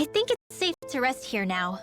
I think it's safe to rest here now.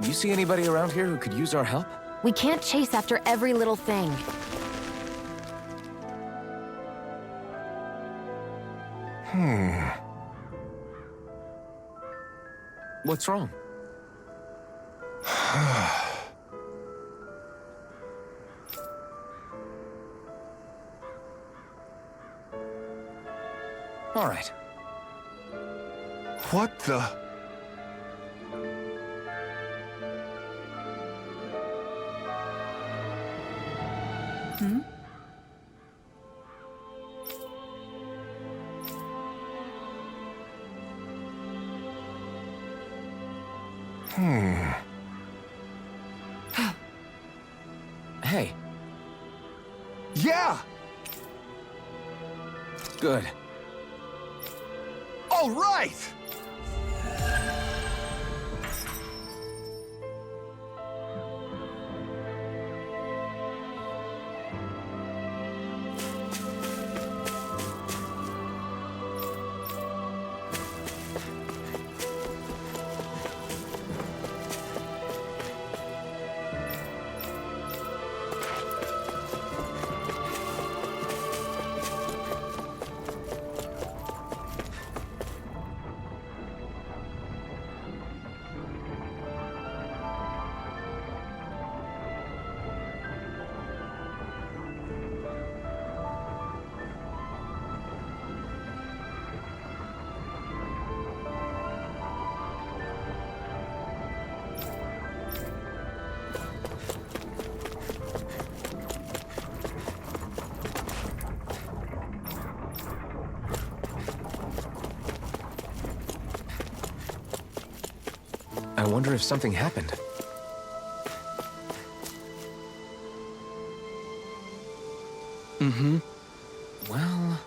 You see anybody around here who could use our help? We can't chase after every little thing. What's wrong? All right. What the? Hey. Yeah! Good. All right! I wonder if something happened. Well...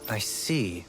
I see.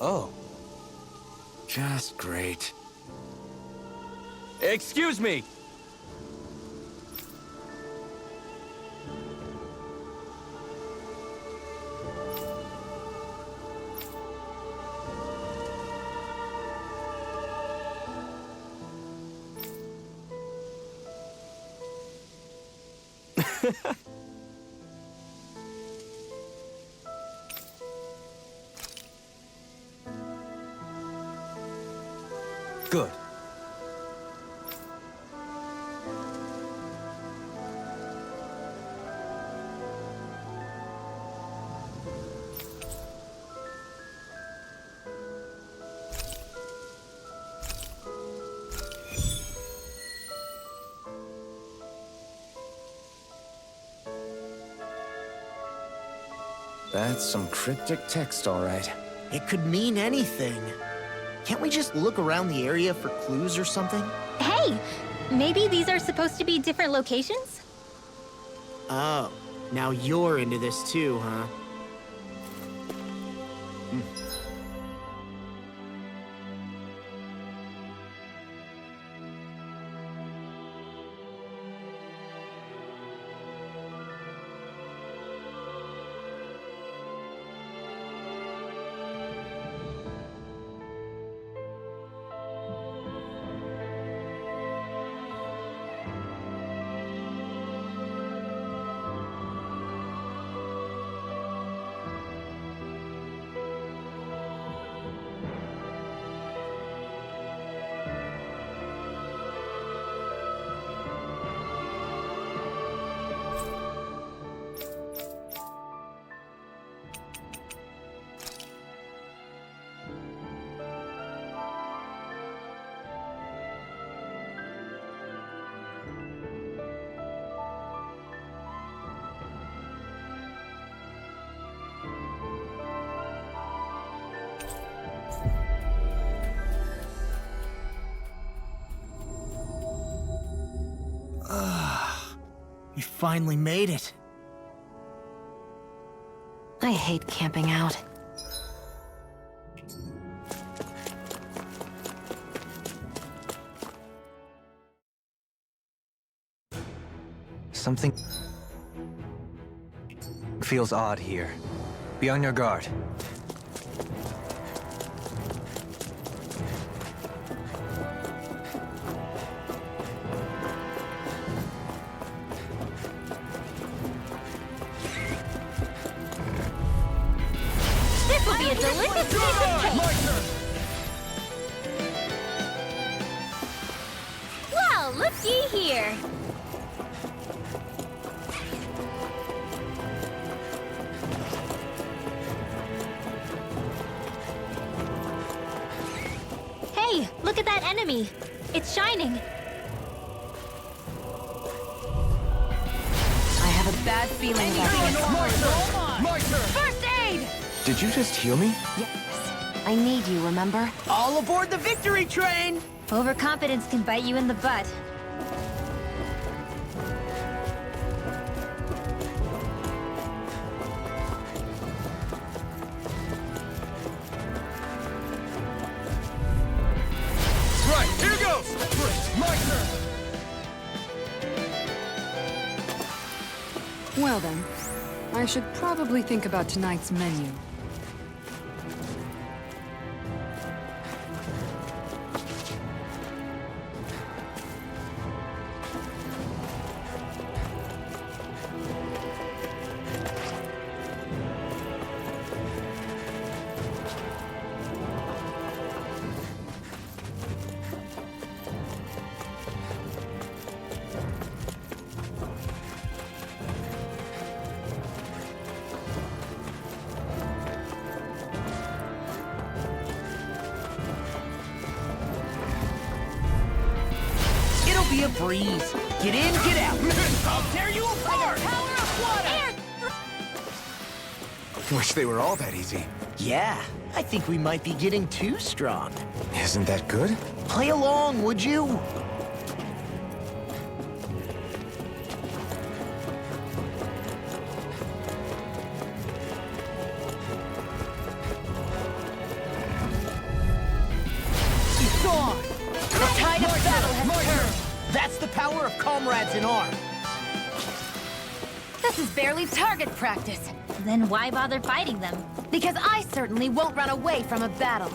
Oh, Just great. Excuse me! good. That's some cryptic text, all right. It could mean anything. Can't we just look around the area for clues or something? Hey! Maybe these are supposed to be different locations? Oh, now you're into this too, huh? We finally made it. I hate camping out. Something feels odd here. Be on your guard. This will be a delicious piece of cake! Well, looky here! Hey, look at that enemy! It's shining! I have a bad feeling about this. First aid! Did you just heal me? Yes. I need you, remember? All aboard the victory train! Overconfidence can bite you in the butt. Right, here goes! My turn! Well then, I should probably think about tonight's menu. It'll be a breeze. Get in, get out. I'll tear you apart! Power of water! Wish they were all that easy. Yeah, I think we might be getting too strong. Isn't that good? Play along, would you? Gone! The tide of battle has turned! That's the power of comrades in arms. This is barely target practice. Then why bother fighting them? Because I certainly won't run away from a battle.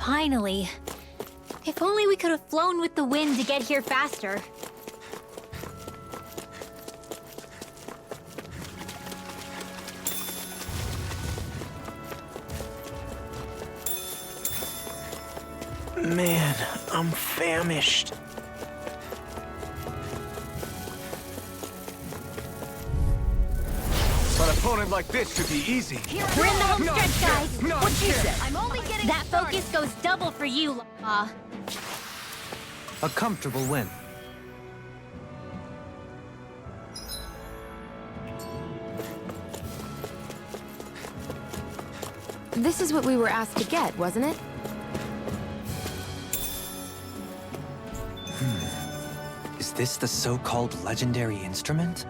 Finally. If only we could have flown with the wind to get here faster. Man, I'm famished. An opponent like this should be easy. We're in the home stretch, guys. Not What you yet. said? I'm only getting That started. focus goes double for you, A comfortable win. This is what we were asked to get, wasn't it? Is this the so-called legendary instrument?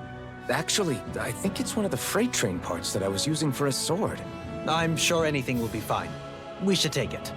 Actually, I think it's one of the freight train parts that I was using for a sword. I'm sure anything will be fine. We should take it.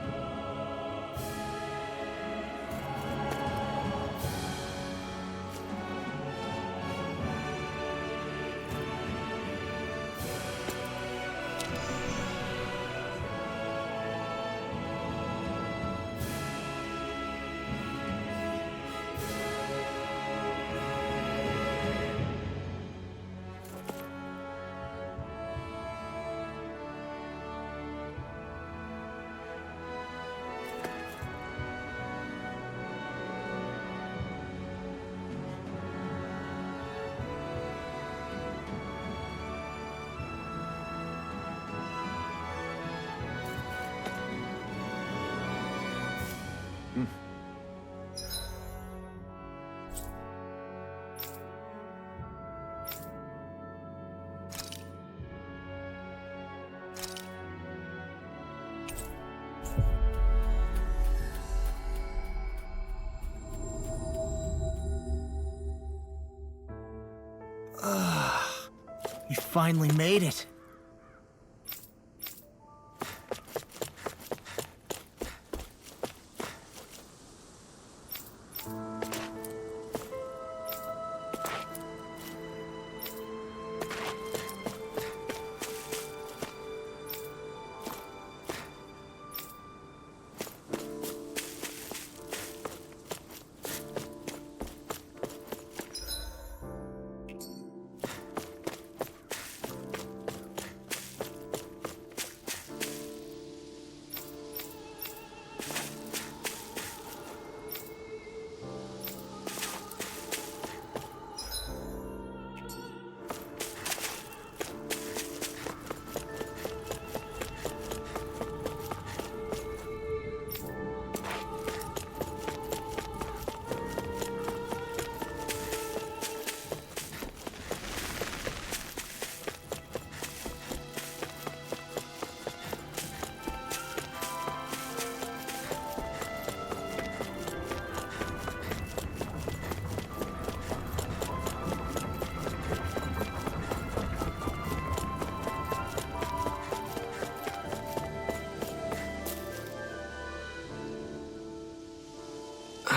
We finally made it.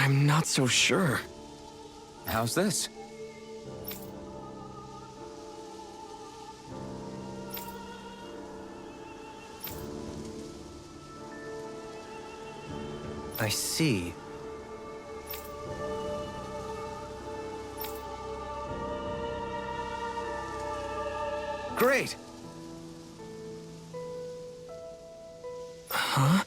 I'm not so sure. How's this? I see. Great! Huh?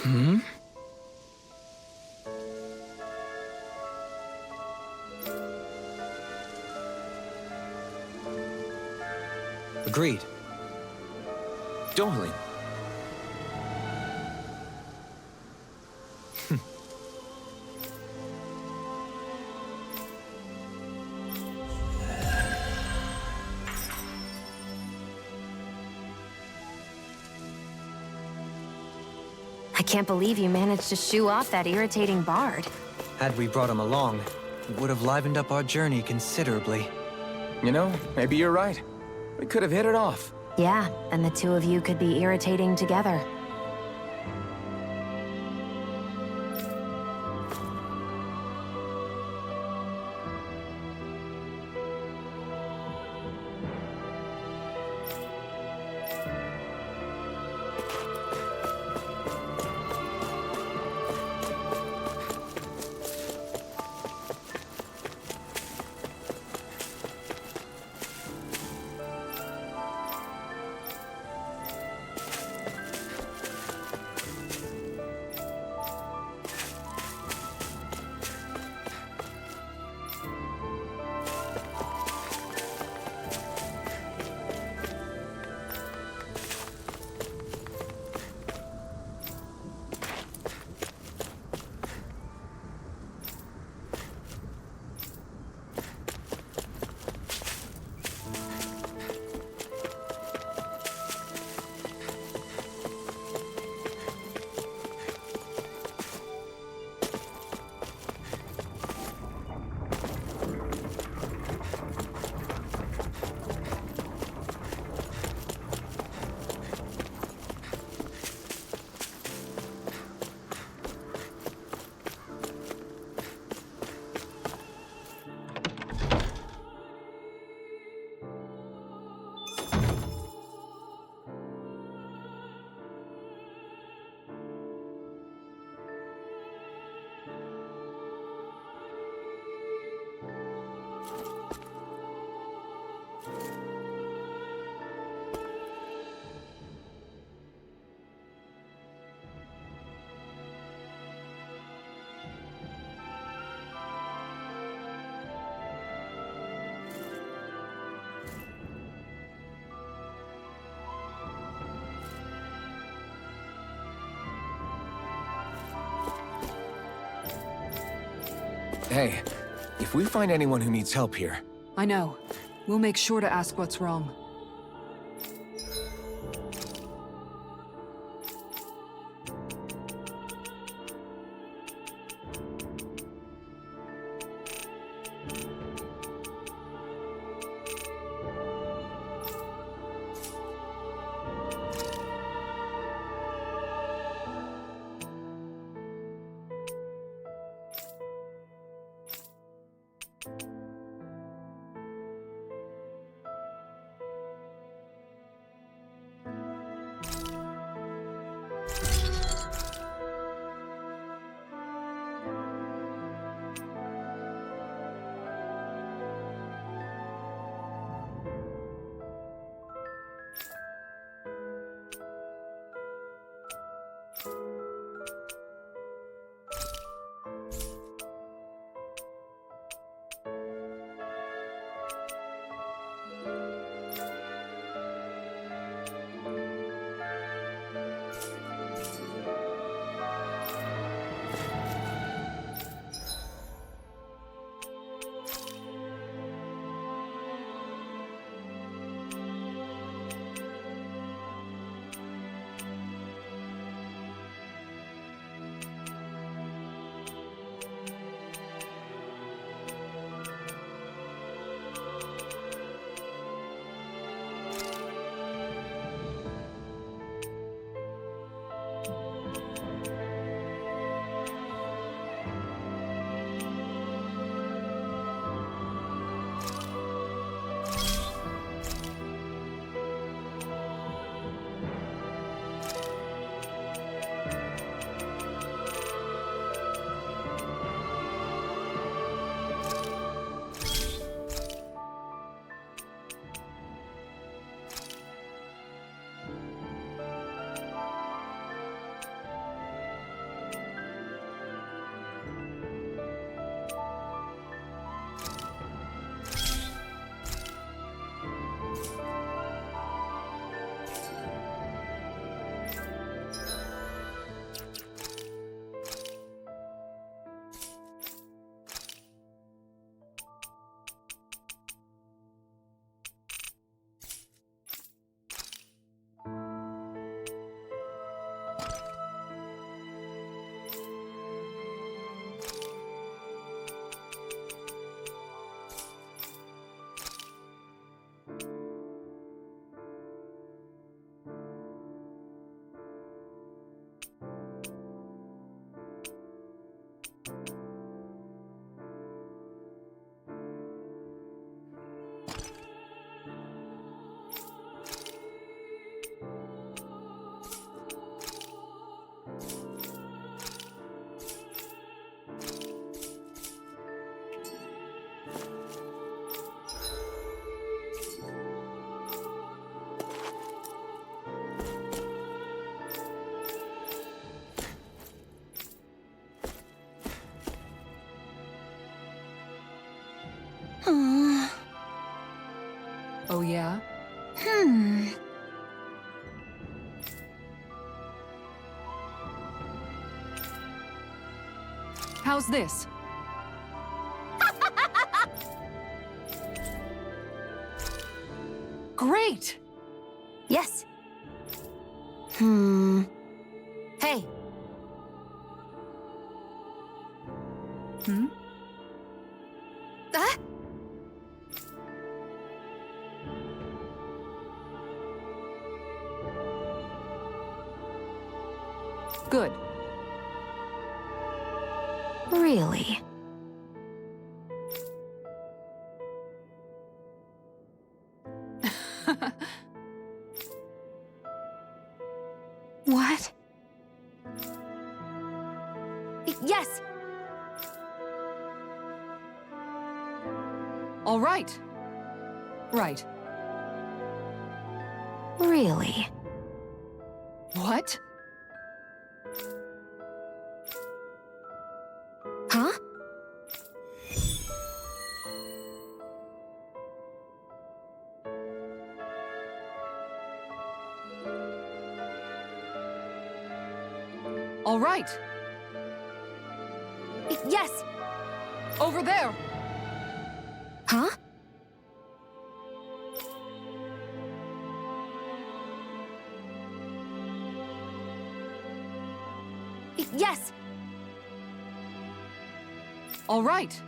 Hmm? Agreed. Darling. I can't believe you managed to shoo off that irritating bard. Had we brought him along, it would have livened up our journey considerably. You know, maybe you're right. We could have hit it off. Yeah, and the two of you could be irritating together. Hey, if we find anyone who needs help here, I know. We'll make sure to ask what's wrong. Oh, yeah? How's this? Great! Yes. Hey. Ah? Good. Really? What? Yes! All right. Right. Really? What? Huh? All right. Yes! Over there! Huh? Yes! All right.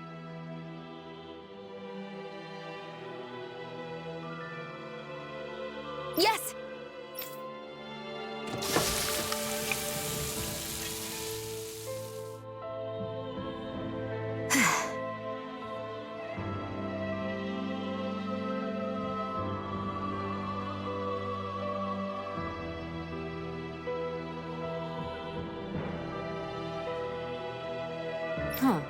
Yes! Huh.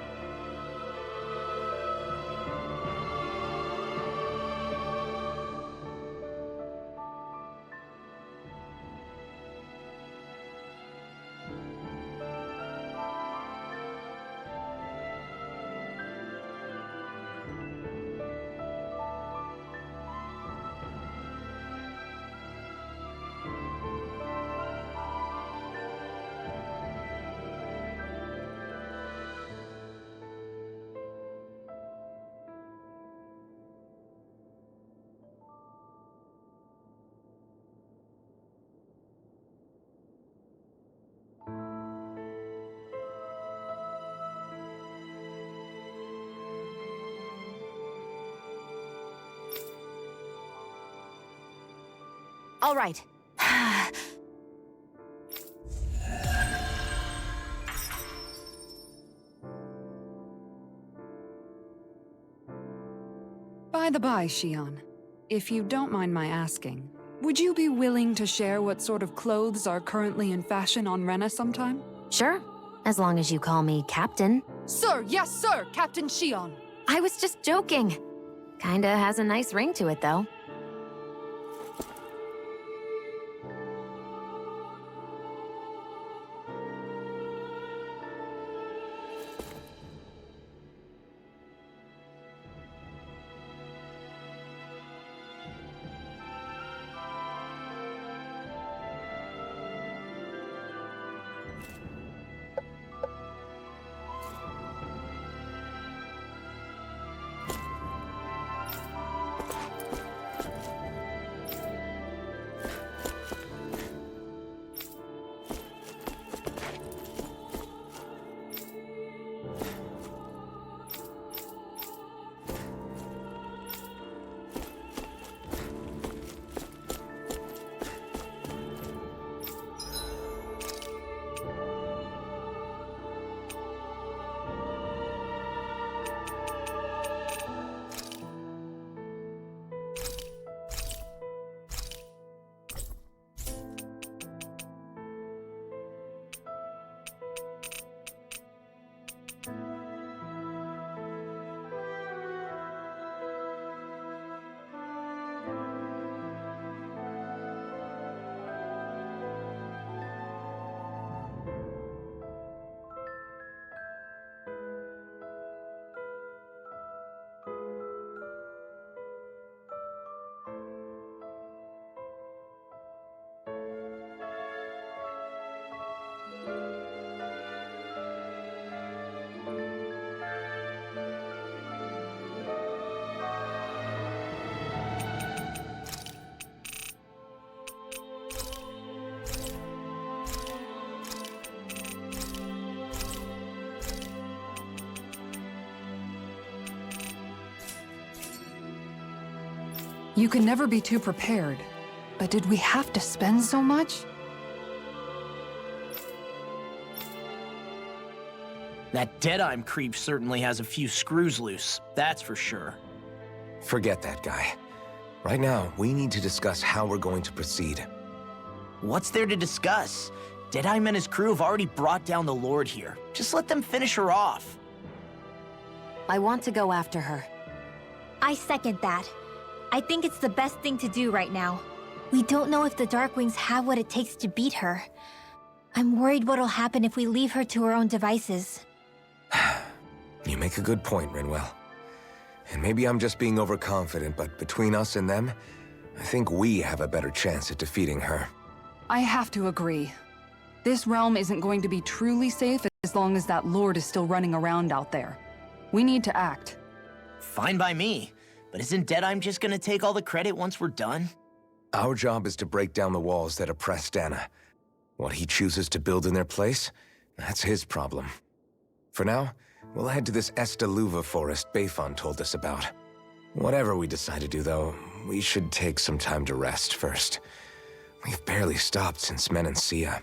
All right. By the by, Shion, if you don't mind my asking, would you be willing to share what sort of clothes are currently in fashion on Rena sometime? Sure. As long as you call me Captain. Sir, yes, sir, Captain Shion. I was just joking. Kinda has a nice ring to it, though. You can never be too prepared. But did we have to spend so much? That Deadeye creep certainly has a few screws loose, that's for sure. Forget that guy. Right now, we need to discuss how we're going to proceed. What's there to discuss? Deadeye and his crew have already brought down the Lord here. Just let them finish her off. I want to go after her. I second that. I think it's the best thing to do right now. We don't know if the Darkwings have what it takes to beat her. I'm worried what'll happen if we leave her to her own devices. You make a good point, Rinwell. And maybe I'm just being overconfident, but between us and them, I think we have a better chance at defeating her. I have to agree. This realm isn't going to be truly safe as long as that Lord is still running around out there. We need to act. Fine by me. But isn't Deadeye just gonna take all the credit once we're done? Our job is to break down the walls that oppress Dana. What he chooses to build in their place, that's his problem. For now, we'll head to this Estaluva forest Bayfon told us about. Whatever we decide to do, though, we should take some time to rest first. We've barely stopped since Menancia.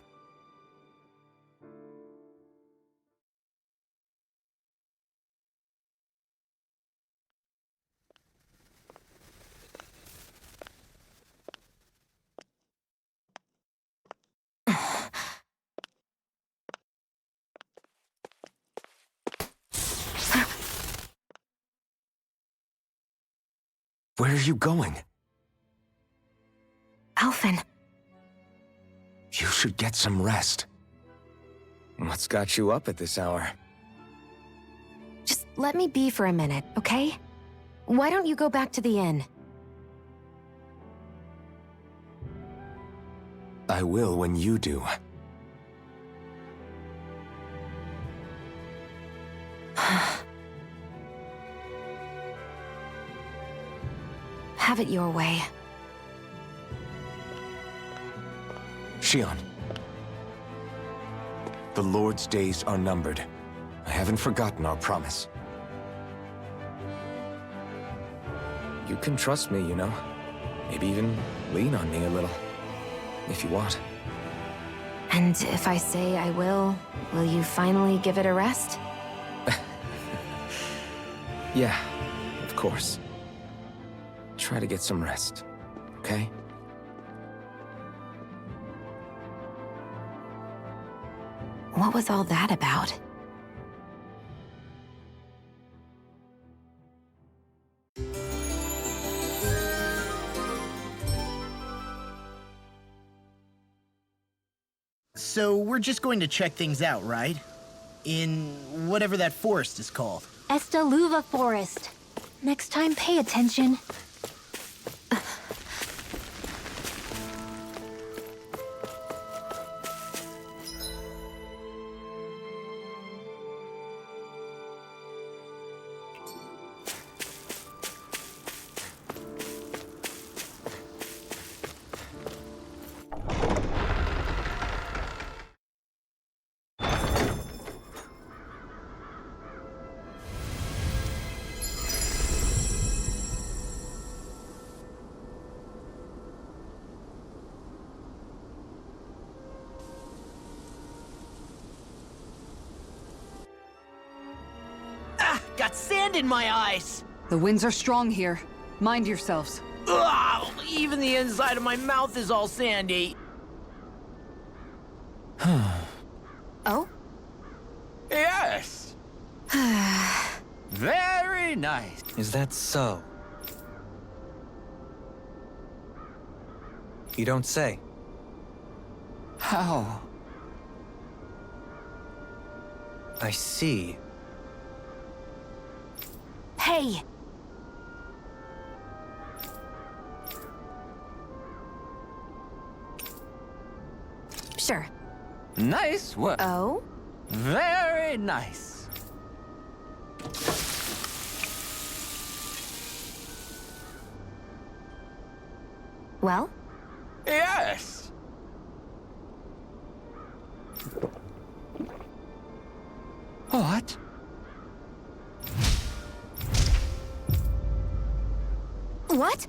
Where are you going? Alphen. You should get some rest. What's got you up at this hour? Just let me be for a minute, okay? Why don't you go back to the inn? I will when you do. Have it your way. Shion. The Lord's days are numbered. I haven't forgotten our promise. You can trust me, you know. Maybe even lean on me a little. If you want. And if I say I will you finally give it a rest? Yeah, of course. Try to get some rest, okay? What was all that about? So we're just going to check things out, right? In whatever that forest is called. Estaluva Forest. Next time, pay attention. Got sand in my eyes! The winds are strong here. Mind yourselves. Ugh, even the inside of my mouth is all sandy. Oh? Yes! Very nice. Is that so? You don't say. How? I see. Hey! Sure. Nice work. Oh? Very nice. Well? Yes! What? What?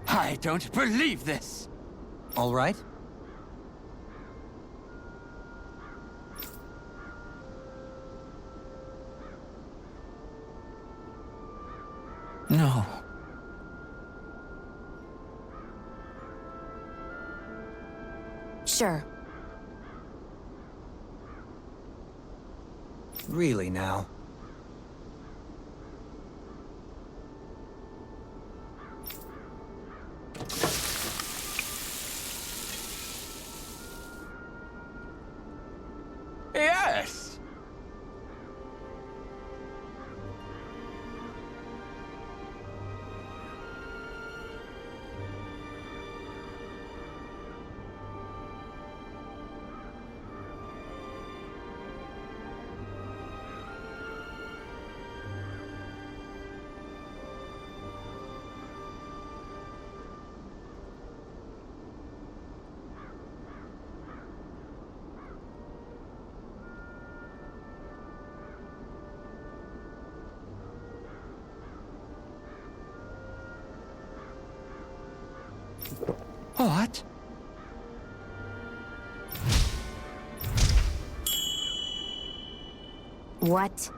I don't believe this! All right? No. Sure. Really now? Yes! What? What?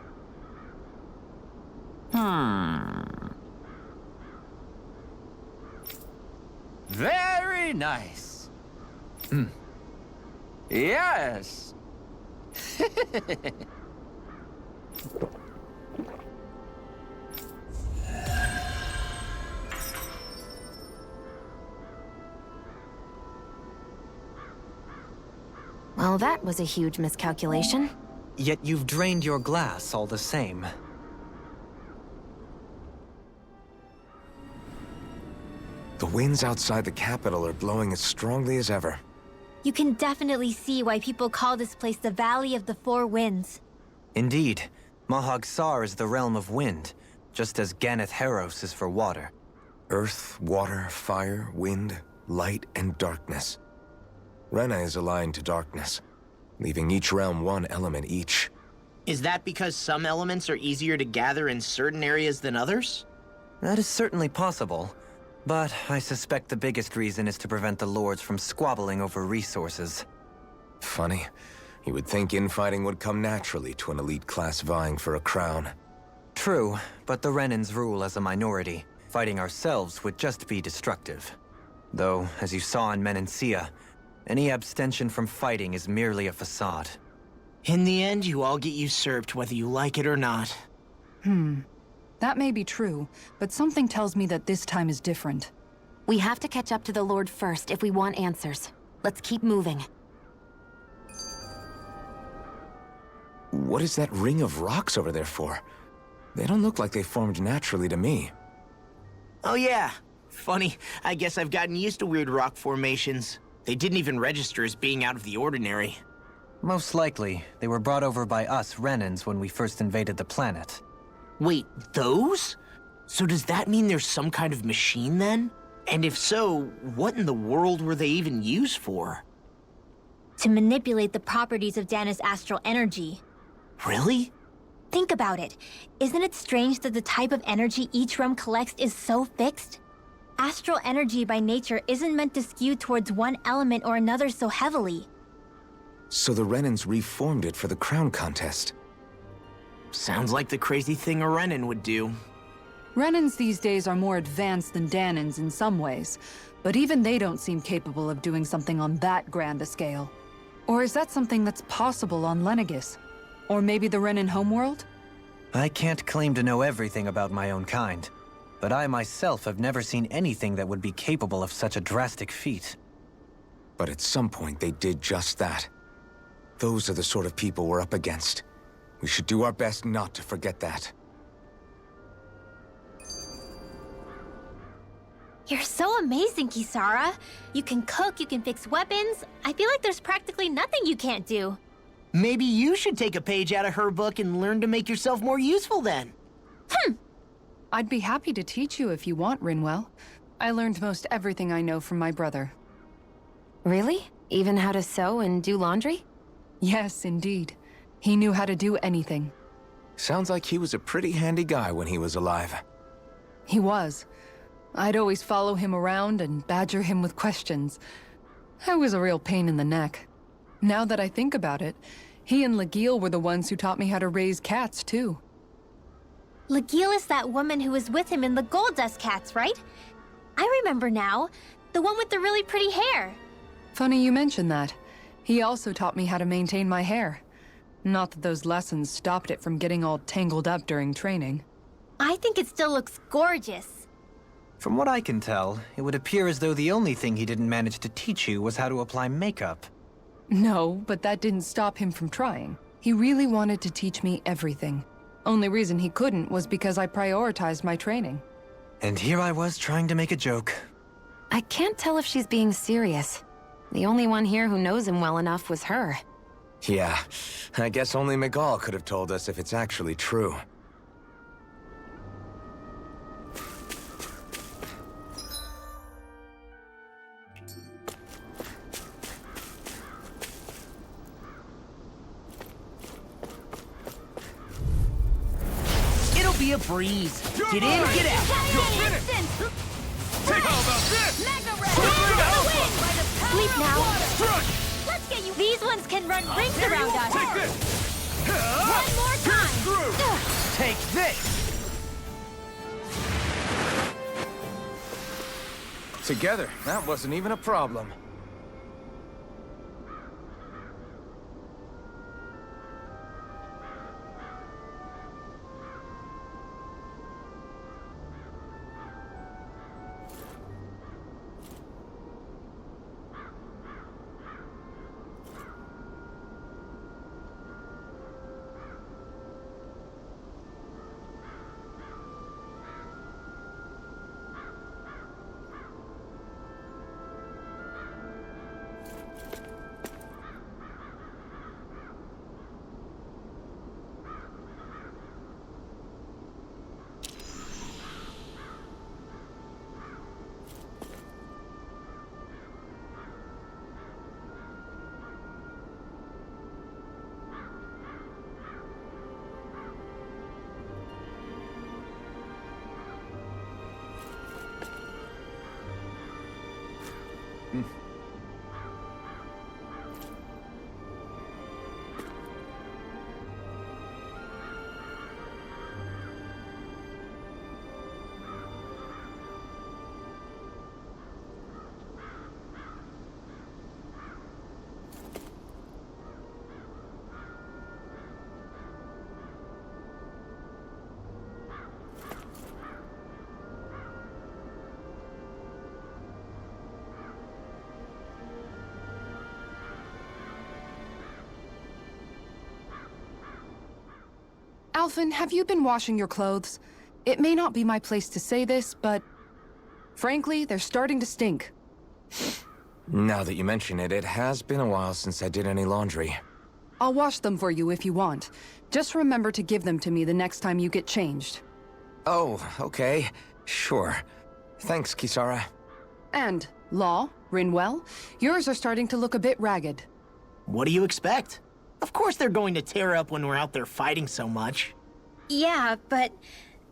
Very nice. Yes! Well, that was a huge miscalculation. Yet you've drained your glass all the same. The winds outside the capital are blowing as strongly as ever. You can definitely see why people call this place the Valley of the Four Winds. Indeed, Mahag Sar is the realm of wind, just as Ganeth Heros is for water. Earth, water, fire, wind, light, and darkness. Rena is aligned to darkness, leaving each realm one element each. Is that because some elements are easier to gather in certain areas than others? That is certainly possible, but I suspect the biggest reason is to prevent the lords from squabbling over resources. Funny. You would think infighting would come naturally to an elite class vying for a crown. True, but the Renans rule as a minority. Fighting ourselves would just be destructive. Though, as you saw in Menancia, any abstention from fighting is merely a facade. In the end, you all get usurped whether you like it or not. That may be true, but something tells me that this time is different. We have to catch up to the Lord first if we want answers. Let's keep moving. What is that ring of rocks over there for? They don't look like they formed naturally to me. Oh yeah. Funny, I guess I've gotten used to weird rock formations. They didn't even register as being out of the ordinary. Most likely, they were brought over by us Renans when we first invaded the planet. Wait, those? So does that mean there's some kind of machine then? And if so, what in the world were they even used for? To manipulate the properties of Dana's astral energy. Really? Think about it. Isn't it strange that the type of energy each realm collects is so fixed? Astral energy by nature isn't meant to skew towards one element or another so heavily. So the Renans reformed it for the crown contest. Sounds like the crazy thing a Renan would do. Renans these days are more advanced than Danans in some ways, but even they don't seem capable of doing something on that grand a scale. Or is that something that's possible on Lenegis? Or maybe the Renan homeworld? I can't claim to know everything about my own kind, but I myself have never seen anything that would be capable of such a drastic feat. But at some point they did just that. Those are the sort of people we're up against. We should do our best not to forget that. You're so amazing, Kisara. You can cook, you can fix weapons. I feel like there's practically nothing you can't do. Maybe you should take a page out of her book and learn to make yourself more useful then. I'd be happy to teach you if you want, Rinwell. I learned most everything I know from my brother. Really? Even how to sew and do laundry? Yes, indeed. He knew how to do anything. Sounds like he was a pretty handy guy when he was alive. He was. I'd always follow him around and badger him with questions. I was a real pain in the neck. Now that I think about it, he and Legil were the ones who taught me how to raise cats, too. Legil is that woman who was with him in the Gold Dust Cats, right? I remember now. The one with the really pretty hair. Funny you mention that. He also taught me how to maintain my hair. Not that those lessons stopped it from getting all tangled up during training. I think it still looks gorgeous. From what I can tell, it would appear as though the only thing he didn't manage to teach you was how to apply makeup. No, but that didn't stop him from trying. He really wanted to teach me everything. Only reason he couldn't was because I prioritized my training. And here I was trying to make a joke. I can't tell if she's being serious. The only one here who knows him well enough was her. Yeah, I guess only Miguel could have told us if it's actually true. It'll be a breeze. Get in, get out. Sleep now. Let's get you. These ones can run rings around us. One more time. Take this. Together, that wasn't even a problem. Alphen, have you been washing your clothes? It may not be my place to say this, but... frankly, they're starting to stink. Now that you mention it, it has been a while since I did any laundry. I'll wash them for you if you want. Just remember to give them to me the next time you get changed. Oh, okay. Sure. Thanks, Kisara. And, Law, Rinwell, yours are starting to look a bit ragged. What do you expect? Of course they're going to tear up when we're out there fighting so much. Yeah, but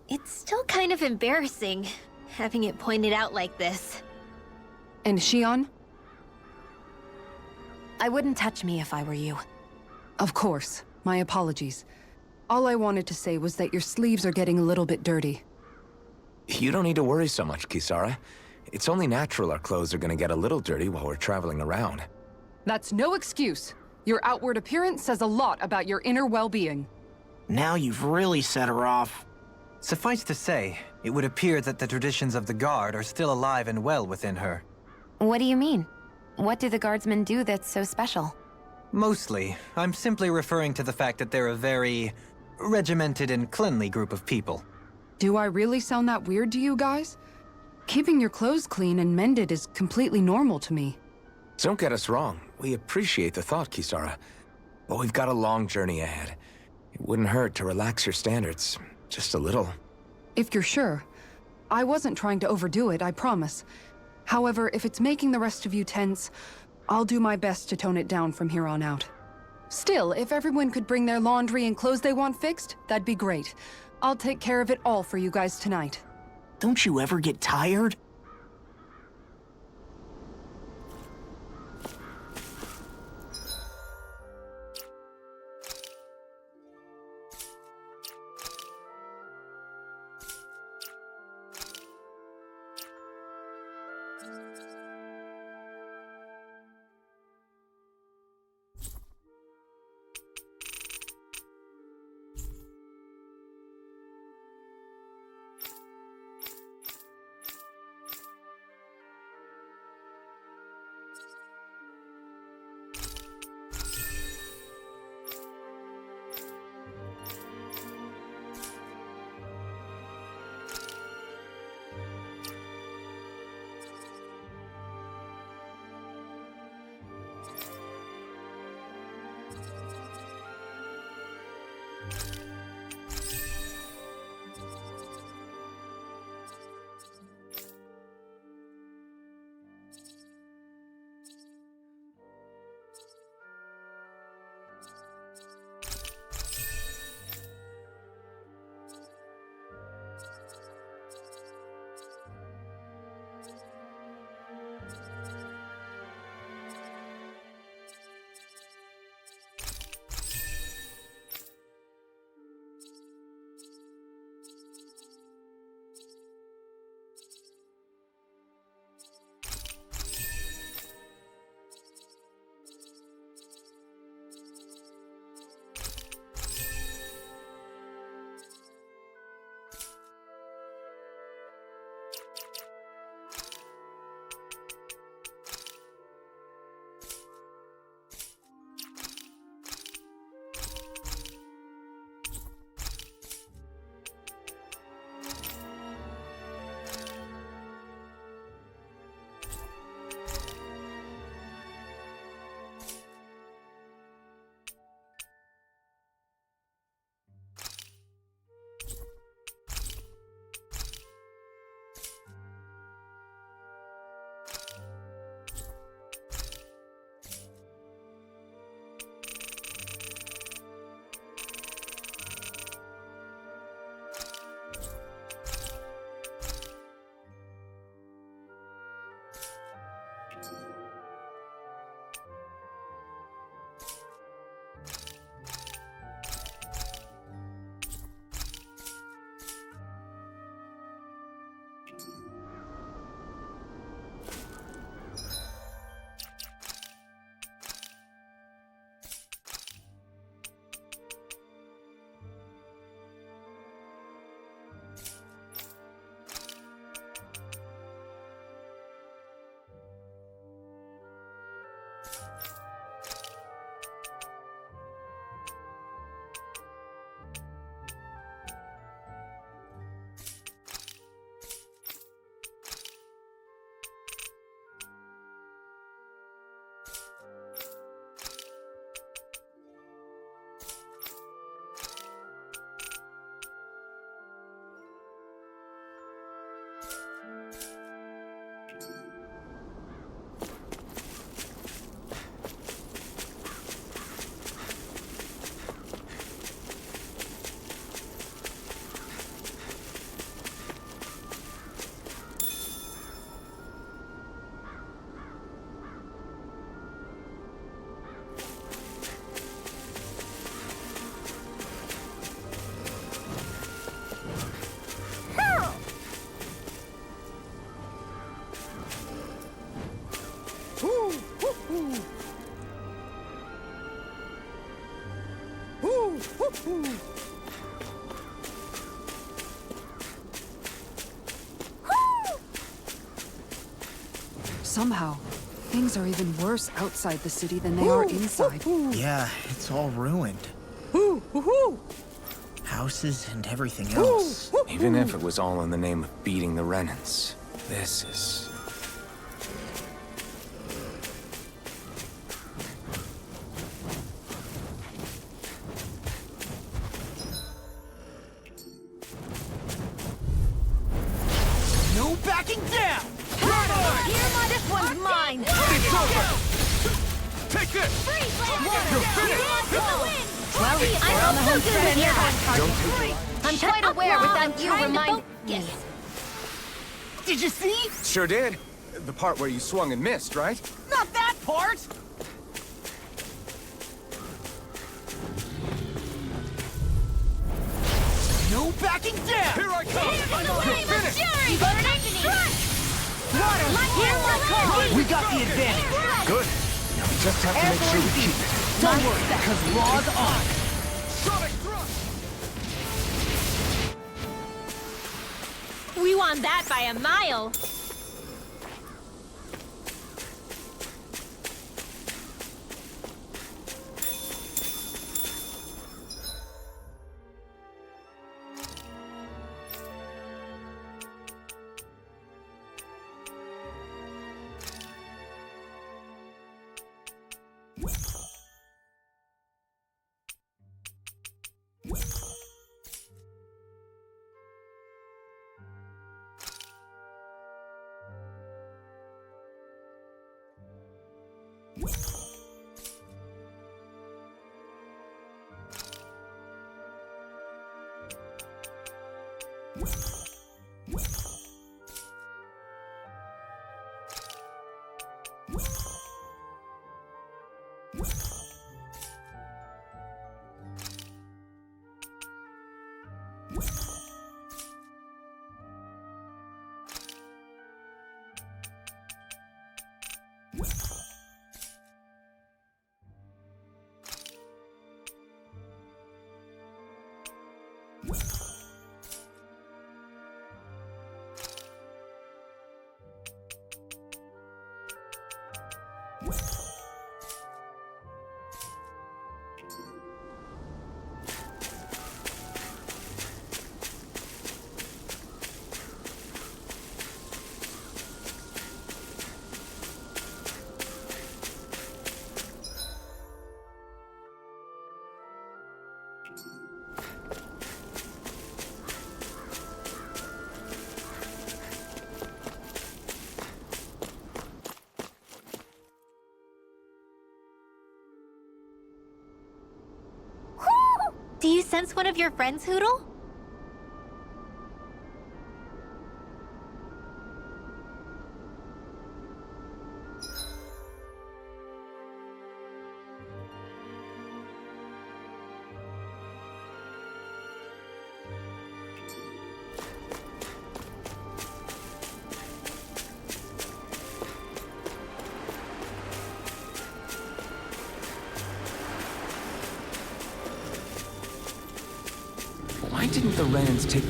it's still kind of embarrassing, having it pointed out like this. And Shion? I wouldn't touch me if I were you. Of course. My apologies. All I wanted to say was that your sleeves are getting a little bit dirty. You don't need to worry so much, Kisara. It's only natural our clothes are gonna get a little dirty while we're traveling around. That's no excuse. Your outward appearance says a lot about your inner well-being. Now you've really set her off. Suffice to say, it would appear that the traditions of the Guard are still alive and well within her. What do you mean? What do the guardsmen do that's so special? Mostly, I'm simply referring to the fact that they're a very regimented and cleanly group of people. Do I really sound that weird to you guys? Keeping your clothes clean and mended is completely normal to me. Don't get us wrong. We appreciate the thought, Kisara. But we've got a long journey ahead. It wouldn't hurt to relax your standards. Just a little. If you're sure. I wasn't trying to overdo it, I promise. However, if it's making the rest of you tense, I'll do my best to tone it down from here on out. Still, if everyone could bring their laundry and clothes they want fixed, that'd be great. I'll take care of it all for you guys tonight. Don't you ever get tired? Somehow, things are even worse outside the city than they are inside. Yeah, it's all ruined. Houses and everything else. Even if it was all in the name of beating the Renans, this is... No backing down! This one's mine! Take this! Freeze, Lancer! You're finished! Well, I'm also good with your Don't take it. I'm quite aware without you remind me. Did you see? Sure did. The part where you swung and missed, right? Not that part! No backing down! Here I come! You're finished! We got the advantage! Good. Now we just have to make sure we keep it. Don't worry, because Raw's on! Sonic thrust! We won that by a mile. Do you sense one of your friends, Hootle? Why didn't the Renans take...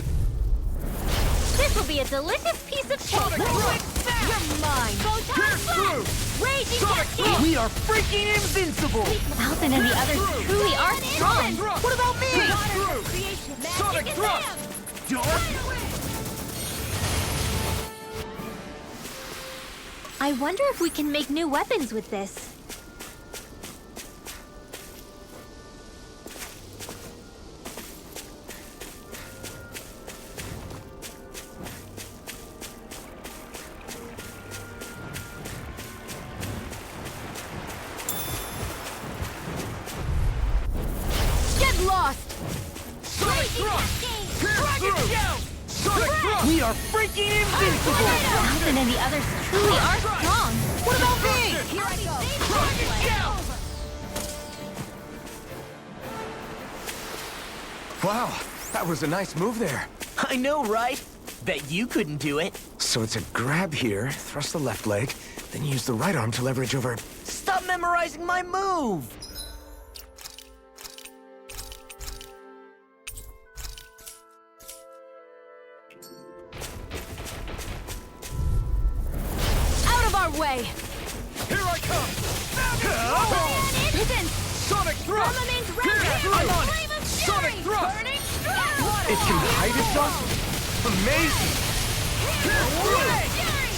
This will be a delicious piece of cake! You're mine! Photon Blast! Raging Cascade! We are freaking invincible! Alvin and the others truly are strong! What about me? Sonic thrust! I wonder if we can make new weapons with this. We are freaking invincible! Alvin and the others truly are strong! What about me? Here I go! Wow, that was a nice move there. I know, right? Bet you couldn't do it. So it's a grab here, thrust the left leg, then use the right arm to leverage over... Stop memorizing my move! Way. Here I come! Sonic thrust! I'm on it! Sonic thrust! It can hide itself? Amazing!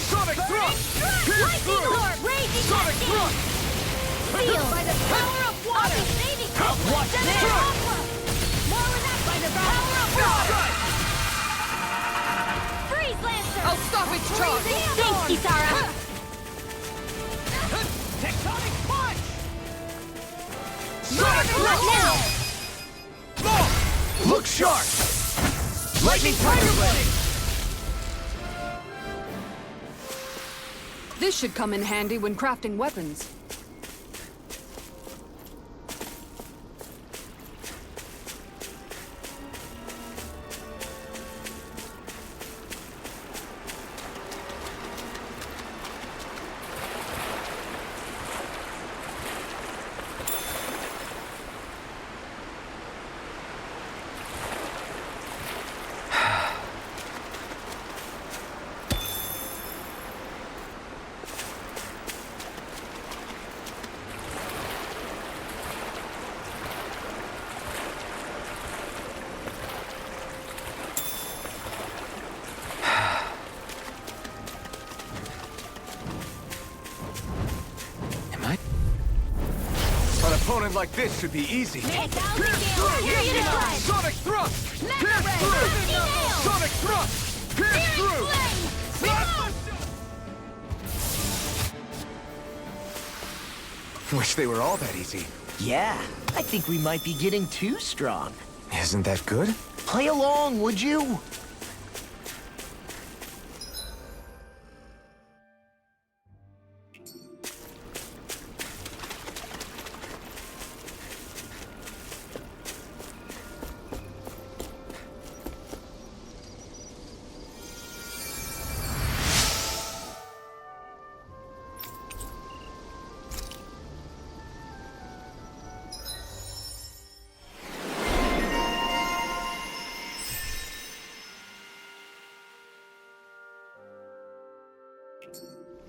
Sonic thrust! Pierce through! Sonic thrust! Feel by the power of water! Watch this! More than that by the power of water! Freeze, Lancer! I'll stop its charge! Thanks, Kisara! Tectonic punch! Look sharp! Lightning Tiger Blade! This should come in handy when crafting weapons. An opponent like this should be easy. Sonic Thrust! Pierce through! Sonic Thrust! Pierce through! Wish they were all that easy. Yeah, I think we might be getting too strong. Isn't that good? Play along, would you?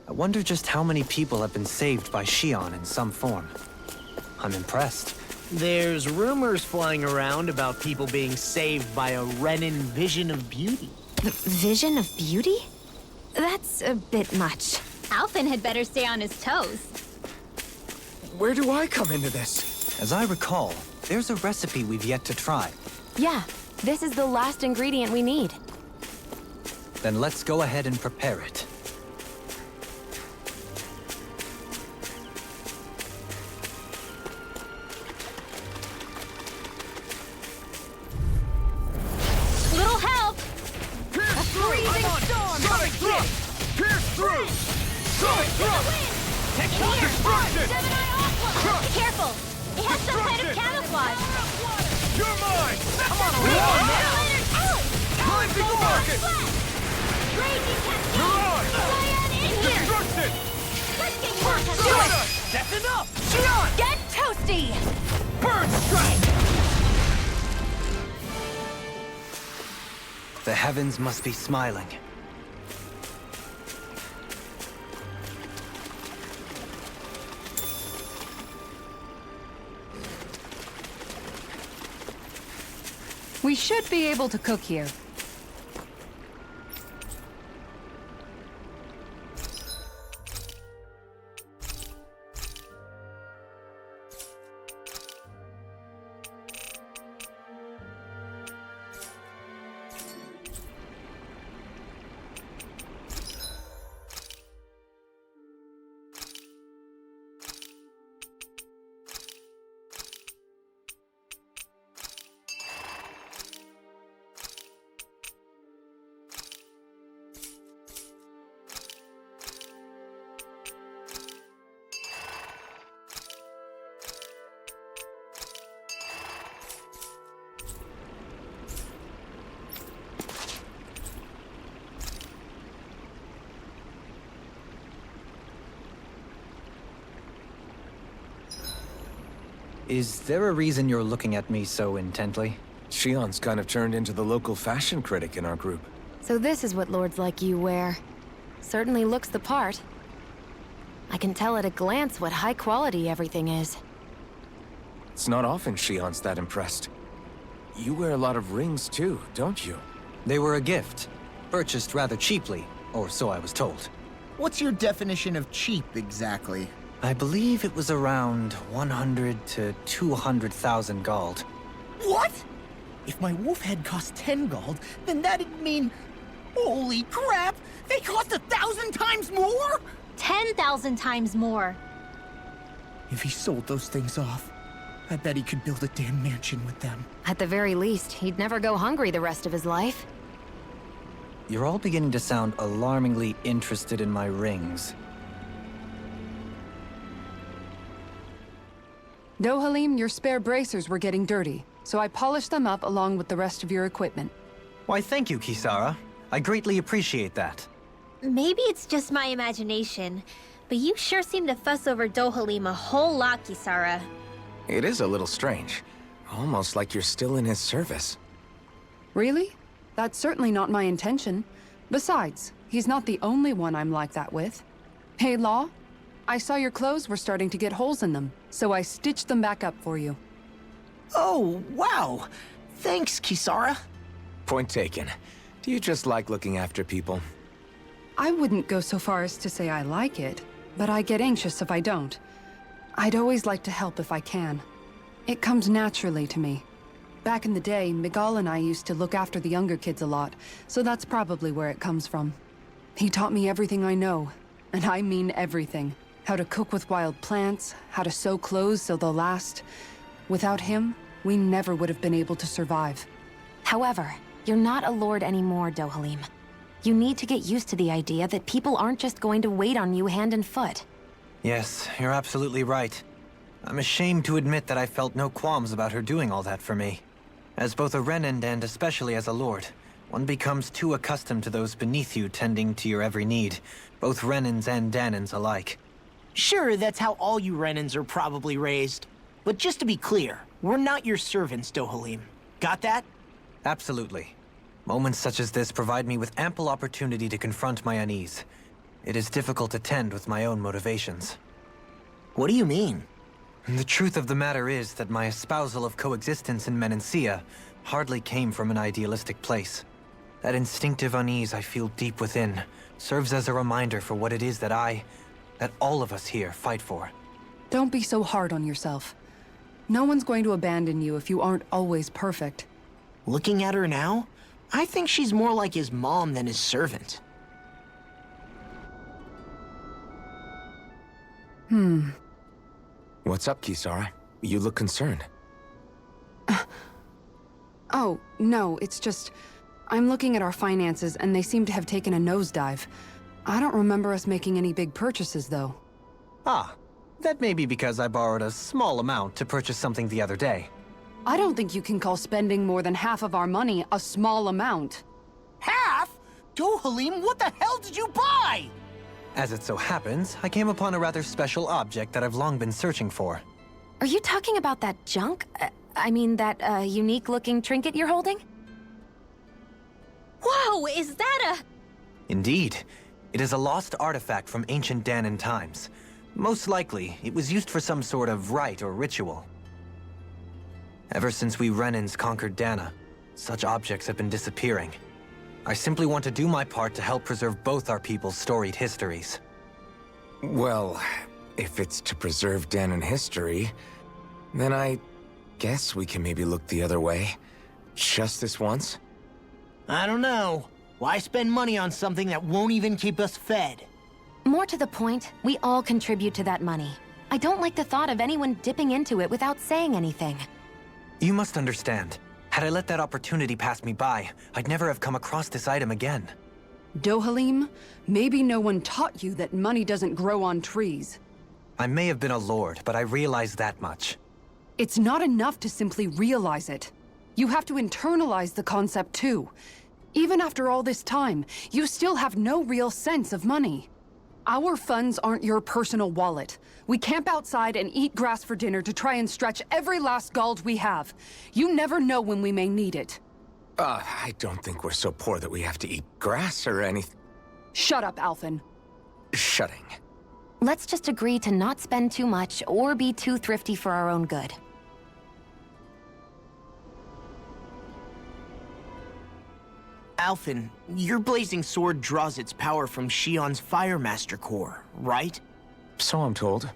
I wonder just how many people have been saved by Shion in some form. I'm impressed. There's rumors flying around about people being saved by a Renin vision of beauty. The vision of beauty? That's a bit much. Alphen had better stay on his toes. Where do I come into this? As I recall, there's a recipe we've yet to try. Yeah, this is the last ingredient we need. Then let's go ahead and prepare it. Little help! Pierce through! Freezing storm! Sonic Thrust! Pierce through! Sonic Thrust! Destruction! Crush! Careful! It has some kind of camouflage! You're mine! Come on, Blazing rocket! Raging You're cascade! on! Cyan in here! Destruction! Let's get Persona! Step it up! Shion! Get toasty! Burn strike! The heavens must be smiling. We should be able to cook here. Is there a reason you're looking at me so intently? Shion's kind of turned into the local fashion critic in our group. So this is what lords like you wear. Certainly looks the part. I can tell at a glance what high quality everything is. It's not often Shion's that impressed. You wear a lot of rings too, don't you? They were a gift, purchased rather cheaply, or so I was told. What's your definition of cheap, exactly? I believe it was around 100 to 200,000 gold. What? If my wolf head cost 10 gold, then that'd mean... Holy crap! They cost 1,000 times more?! 10,000 times more. If he sold those things off, I bet he could build a damn mansion with them. At the very least, he'd never go hungry the rest of his life. You're all beginning to sound alarmingly interested in my rings. Dohalim, your spare bracers were getting dirty, so I polished them up along with the rest of your equipment. Why, thank you, Kisara. I greatly appreciate that. Maybe it's just my imagination, but you sure seem to fuss over Dohalim a whole lot, Kisara. It is a little strange. Almost like you're still in his service. Really? That's certainly not my intention. Besides, he's not the only one I'm like that with. Hey, Law, I saw your clothes were starting to get holes in them, so I stitched them back up for you. Oh, wow. Thanks, Kisara. Point taken. Do you just like looking after people? I wouldn't go so far as to say I like it, but I get anxious if I don't. I'd always like to help if I can. It comes naturally to me. Back in the day, Miguel and I used to look after the younger kids a lot, so that's probably where it comes from. He taught me everything I know, and I mean everything. How to cook with wild plants, how to sew clothes so they'll last. Without him, we never would have been able to survive. However, you're not a lord anymore, Dohalim. You need to get used to the idea that people aren't just going to wait on you hand and foot. Yes, you're absolutely right. I'm ashamed to admit that I felt no qualms about her doing all that for me. As both a Renan and especially as a lord, one becomes too accustomed to those beneath you tending to your every need, both Renans and Danans alike. Sure, that's how all you Renans are probably raised. But just to be clear, we're not your servants, Dohalim. Got that? Absolutely. Moments such as this provide me with ample opportunity to confront my unease. It is difficult to tend with my own motivations. What do you mean? The truth of the matter is that my espousal of coexistence in Menancia hardly came from an idealistic place. That instinctive unease I feel deep within serves as a reminder for what it is that all of us here fight for. Don't be so hard on yourself. No one's going to abandon you if you aren't always perfect. Looking at her now, I think she's more like his mom than his servant. What's up, Kisara? You look concerned. Oh, no, it's just... I'm looking at our finances and they seem to have taken a nosedive. I don't remember us making any big purchases, though. Ah, that may be because I borrowed a small amount to purchase something the other day. I don't think you can call spending more than half of our money a small amount. Half? Dohalim, what the hell did you buy? As it so happens, I came upon a rather special object that I've long been searching for. Are you talking about that junk? I mean, that, unique-looking trinket you're holding? Whoa, is that a... Indeed. It is a lost artifact from ancient Danan times. Most likely, it was used for some sort of rite or ritual. Ever since we Renans conquered Dana, such objects have been disappearing. I simply want to do my part to help preserve both our people's storied histories. Well, if it's to preserve Danan history, then I guess we can maybe look the other way. Just this once? I don't know. Why spend money on something that won't even keep us fed? More to the point, we all contribute to that money. I don't like the thought of anyone dipping into it without saying anything. You must understand. Had I let that opportunity pass me by, I'd never have come across this item again. Dohalim, maybe no one taught you that money doesn't grow on trees. I may have been a lord, but I realize that much. It's not enough to simply realize it. You have to internalize the concept too. Even after all this time, you still have no real sense of money. Our funds aren't your personal wallet. We camp outside and eat grass for dinner to try and stretch every last gold we have. You never know when we may need it. I don't think we're so poor that we have to eat grass or anything. Shut up, Alphen. Shutting. Let's just agree to not spend too much or be too thrifty for our own good. Alphen, your blazing sword draws its power from Shion's Fire Master core, right? So I'm told.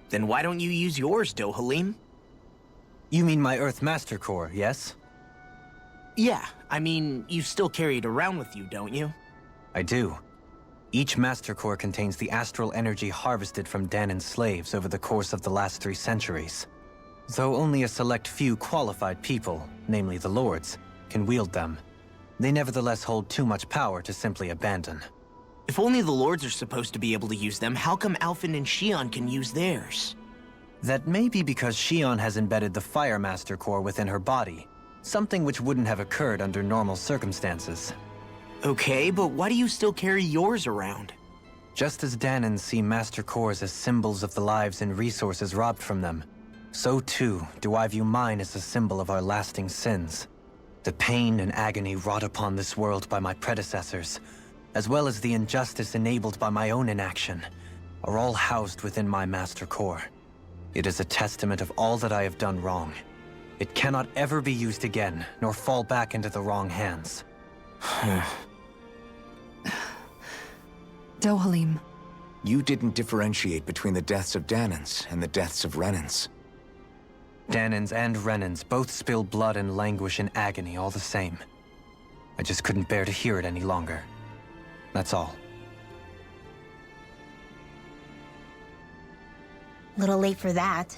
Then why don't you use yours, Dohalim? You mean my Earth Master Core, yes? Yeah, I mean, you still carry it around with you, don't you? I do. Each Master Core contains the astral energy harvested from Danan's slaves over the course of the last 3 centuries. Though only a select few qualified people, namely the lords, can wield them, they nevertheless hold too much power to simply abandon. If only the lords are supposed to be able to use them, how come Alphen and Shion can use theirs? That may be because Shion has embedded the Fire Master core within her body, something which wouldn't have occurred under normal circumstances. Okay, but why do you still carry yours around? Just as Danans see Master Cores as symbols of the lives and resources robbed from them, so too do I view mine as a symbol of our lasting sins. The pain and agony wrought upon this world by my predecessors, as well as the injustice enabled by my own inaction, are all housed within my Master Core. It is a testament of all that I have done wrong. It cannot ever be used again, nor fall back into the wrong hands. Dohalim. You didn't differentiate between the deaths of Danans and the deaths of Renans. Danans and Renans both spill blood and languish in agony all the same. I just couldn't bear to hear it any longer. That's all. Little late for that.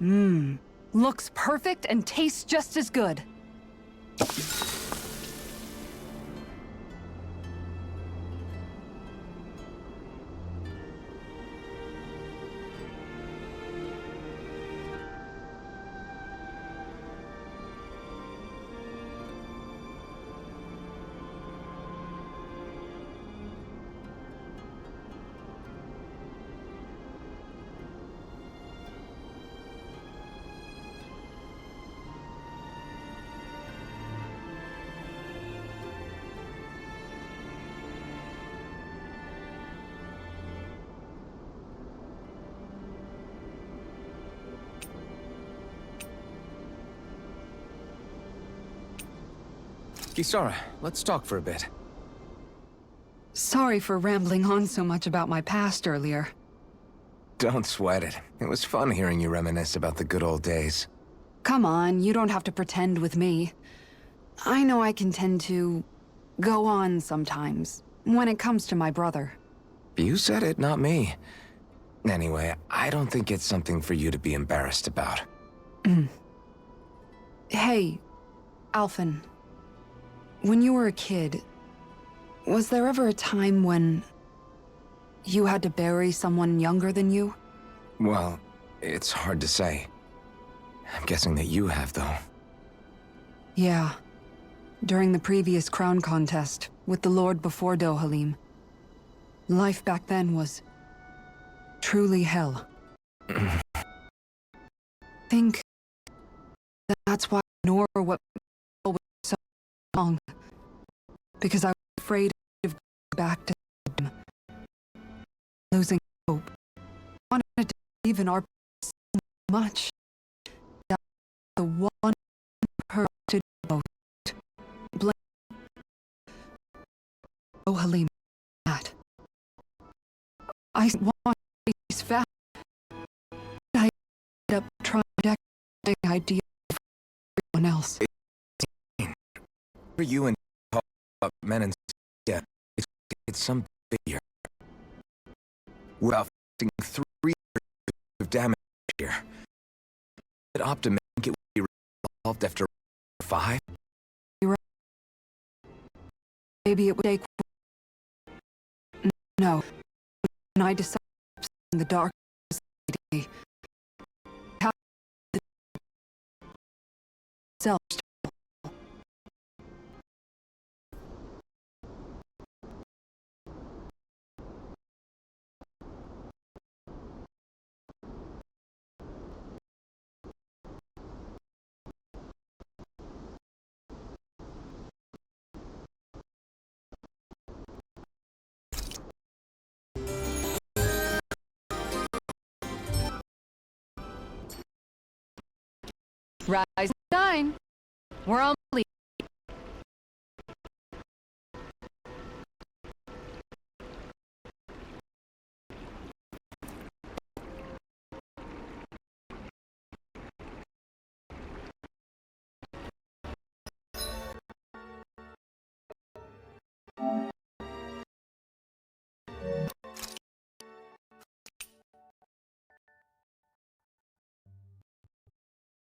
Mmm. Looks perfect and tastes just as good. Kisara, let's talk for a bit. Sorry for rambling on so much about my past earlier. Don't sweat it. It was fun hearing you reminisce about the good old days. Come on, you don't have to pretend with me. I know I can tend to go on sometimes, when it comes to my brother. You said it, not me. Anyway, I don't think it's something for you to be embarrassed about. Hey, Alphen. When you were a kid, was there ever a time when you had to bury someone younger than you? Well, it's hard to say. I'm guessing that you have, though. Yeah. During the previous crown contest, with the Lord before Dohalim. Life back then was truly hell. Think that's why I ignore what was so long. Because I was afraid of going back to them. Losing hope. I wanted to believe in our so much. That the one her to devote. Blame Dohalim that. I want these fast. I ended up trying to act the idea for everyone else. For you and talk about men and it's some figure. We're about facing 3 years of damage here. Did Optima think it would be resolved after 5? You're right. Maybe it would take. No. When I decided in the dark society, how the self. Rise and shine. We're on.